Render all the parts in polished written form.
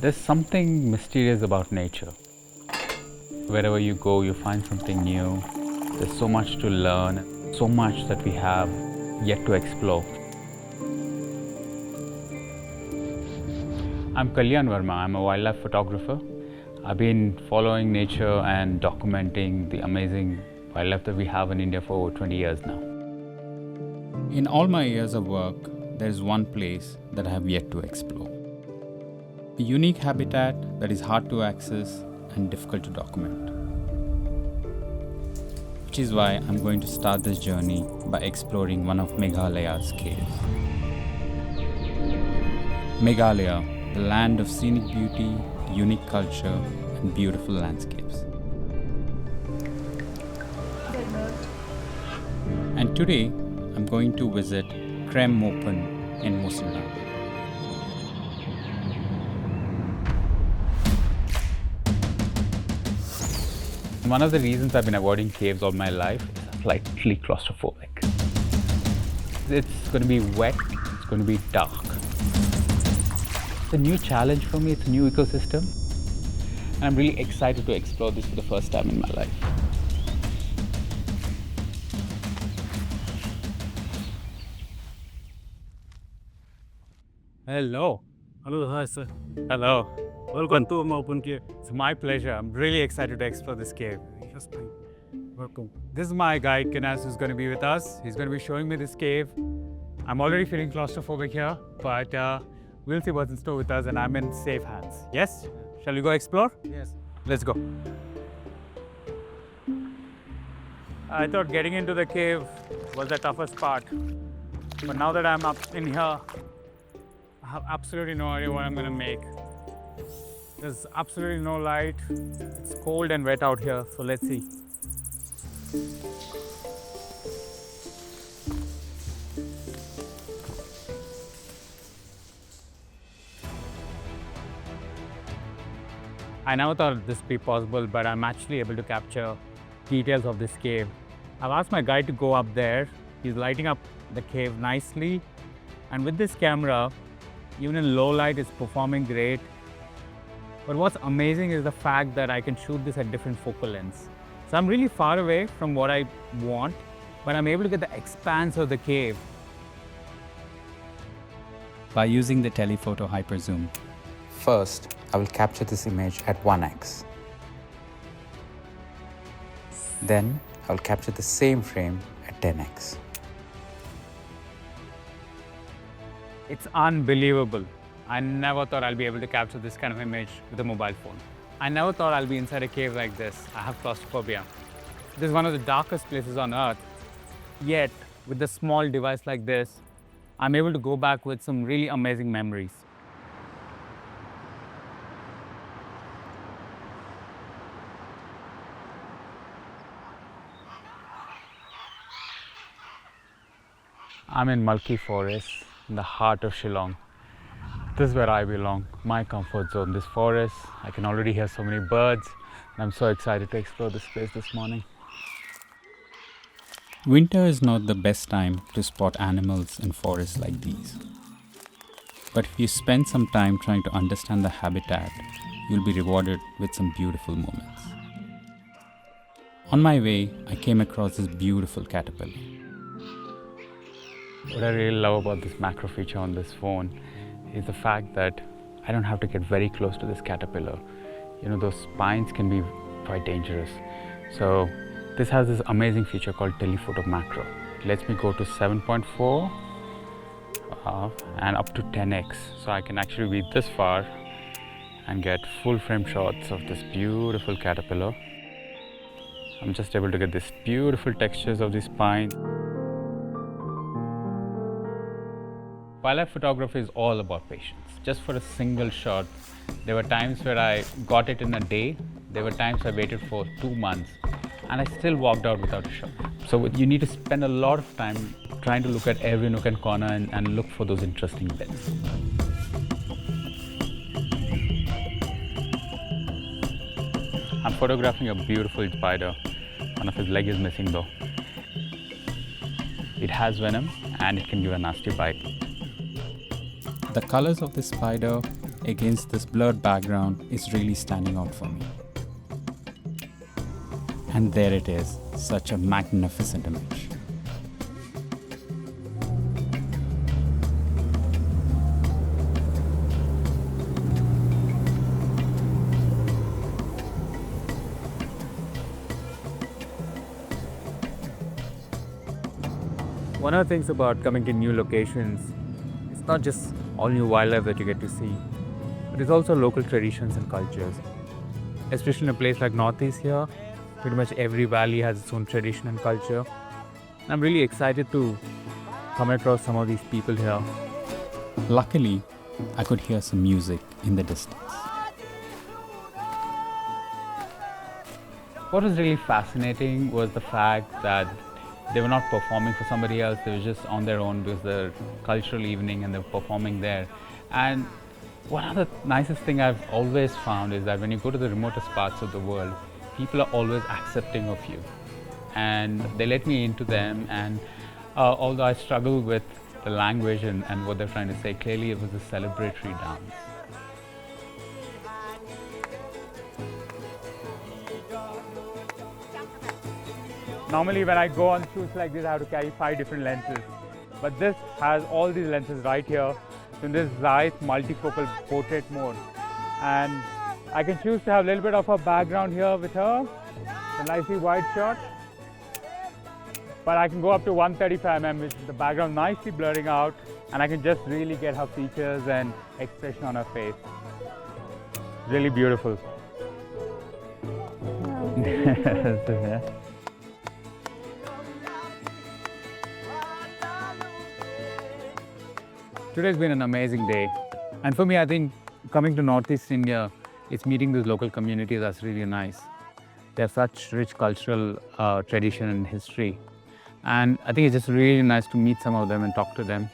There's something mysterious about nature. Wherever you go, you find something new. There's so much to learn, so much that we have yet to explore. I'm Kalyan Verma. I'm a wildlife photographer. I've been following nature and documenting the amazing wildlife that we have in India for over 20 years now. In all my years of work, there is one place that I have yet to explore. A unique habitat that is hard to access and difficult to document. Which is why I'm going to start this journey by exploring one of Meghalaya's caves. Meghalaya, the land of scenic beauty, unique culture, and beautiful landscapes. And today, I'm going to visit Xtreme Mopen in Musilla. One of the reasons I've been avoiding caves all my life is I'm slightly claustrophobic. It's going to be wet, it's going to be dark. It's a new challenge for me, it's a new ecosystem. And I'm really excited to explore this for the first time in my life. Hello. Hello, hi sir. Hello. Welcome to Mopen Cave. It's my pleasure. I'm really excited to explore this cave. Yes, thank you. Welcome. This is my guide, Kinas, who's going to be with us. He's going to be showing me this cave. I'm already feeling claustrophobic here, but we'll see what's in store with us, and I'm in safe hands. Yes? Shall we go explore? Yes. Let's go. I thought getting into the cave was the toughest part. But now that I'm up in here, I have absolutely no idea what I'm going to make. There's absolutely no light. It's cold and wet out here, so let's see. I never thought this would be possible, but I'm actually able to capture details of this cave. I've asked my guide to go up there. He's lighting up the cave nicely. And with this camera, even in low light, it's performing great. But what's amazing is the fact that I can shoot this at different focal lengths. So I'm really far away from what I want, but I'm able to get the expanse of the cave by using the telephoto hyperzoom. First, I will capture this image at 1x. Then, I will capture the same frame at 10x. It's unbelievable. I never thought I'll be able to capture this kind of image with a mobile phone. I never thought I'll be inside a cave like this. I have claustrophobia. This is one of the darkest places on earth. Yet, with a small device like this, I'm able to go back with some really amazing memories. I'm in Mulki Forest, in the heart of Shillong. This is where I belong, my comfort zone, this forest. I can already hear so many birds, and I'm so excited to explore this place this morning. Winter is not the best time to spot animals in forests like these. But if you spend some time trying to understand the habitat, you'll be rewarded with some beautiful moments. On my way, I came across this beautiful caterpillar. What I really love about this macro feature on this phone is the fact that I don't have to get very close to this caterpillar. You know, those spines can be quite dangerous. So this has this amazing feature called telephoto macro. It lets me go to 7.4 and up to 10x. So I can actually be this far and get full frame shots of this beautiful caterpillar. I'm just able to get these beautiful textures of the spine. Wildlife photography is all about patience. Just for a single shot, there were times where I got it in a day, there were times I waited for 2 months, and I still walked out without a shot. So you need to spend a lot of time trying to look at every nook and corner and look for those interesting bits. I'm photographing a beautiful spider. One of his legs is missing though. It has venom and it can give a nasty bite. The colors of this spider against this blurred background is really standing out for me. And there it is, such a magnificent image. One of the things about coming to new locations, it's not just all new wildlife that you get to see, but it's also local traditions and cultures. Especially in a place like Northeast here, pretty much every valley has its own tradition and culture. And I'm really excited to come across some of these people here. Luckily, I could hear some music in the distance. What was really fascinating was the fact that they were not performing for somebody else, they were just on their own because the cultural evening and they were performing there. And one of the nicest thing I've always found is that when you go to the remotest parts of the world, people are always accepting of you. And they let me into them, and although I struggle with the language and what they're trying to say, clearly it was a celebratory dance. Normally when I go on shoots like this, I have to carry 5 different lenses. But this has all these lenses right here in this Zeiss multifocal portrait mode. And I can choose to have a little bit of a background here with her, a nicely wide shot. But I can go up to 135 mm, which is the background nicely blurring out, and I can just really get her features and expression on her face. Really beautiful. Today's been an amazing day, and for me, I think coming to Northeast India, it's meeting these local communities that's really nice. They have such rich cultural tradition and history, and I think it's just really nice to meet some of them and talk to them.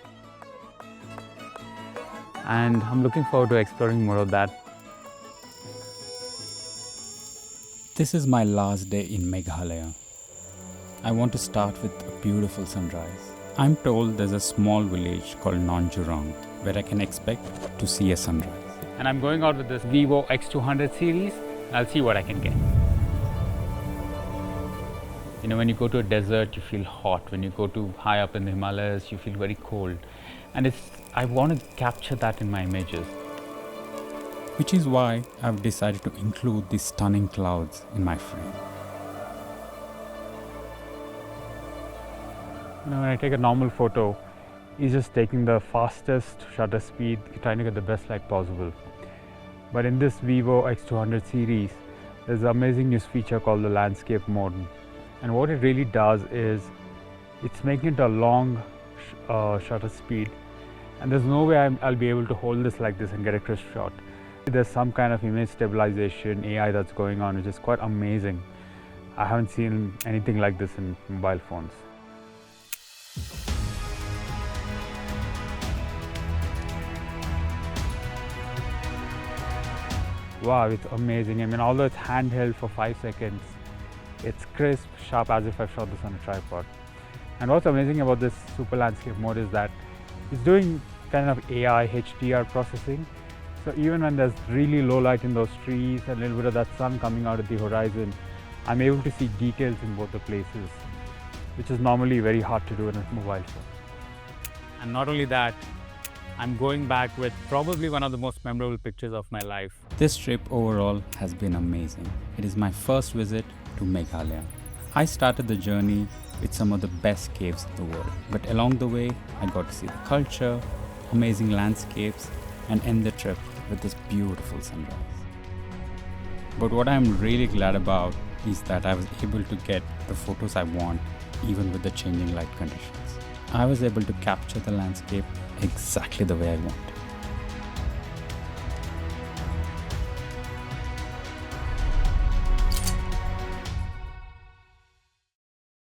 And I'm looking forward to exploring more of that. This is my last day in Meghalaya. I want to start with a beautiful sunrise. I'm told there's a small village called National where I can expect to see a sunrise. And I'm going out with this Vivo X200 series. I'll see what I can get. You know, when you go to a desert, you feel hot. When you go to high up in the Himalayas, you feel very cold. And I want to capture that in my images. Which is why I've decided to include these stunning clouds in my frame. You know, when I take a normal photo, it's just taking the fastest shutter speed, trying to get the best light possible. But in this Vivo X200 series, there's an amazing new feature called the landscape mode. And what it really does is, it's making it a long shutter speed. And there's no way I'll be able to hold this like this and get a crisp shot. There's some kind of image stabilization, AI that's going on, which is quite amazing. I haven't seen anything like this in mobile phones. Wow, it's amazing. I mean, although it's handheld for 5 seconds, it's crisp, sharp, as if I've shot this on a tripod. And what's amazing about this super landscape mode is that it's doing kind of AI HDR processing. So even when there's really low light in those trees and a little bit of that sun coming out at the horizon, I'm able to see details in both the places, which is normally very hard to do in a mobile phone. And not only that, I'm going back with probably one of the most memorable pictures of my life. This trip overall has been amazing. It is my first visit to Meghalaya. I started the journey with some of the best caves in the world, but along the way, I got to see the culture, amazing landscapes, and end the trip with this beautiful sunrise. But what I'm really glad about is that I was able to get the photos I want, even with the changing light conditions. I was able to capture the landscape exactly the way I want.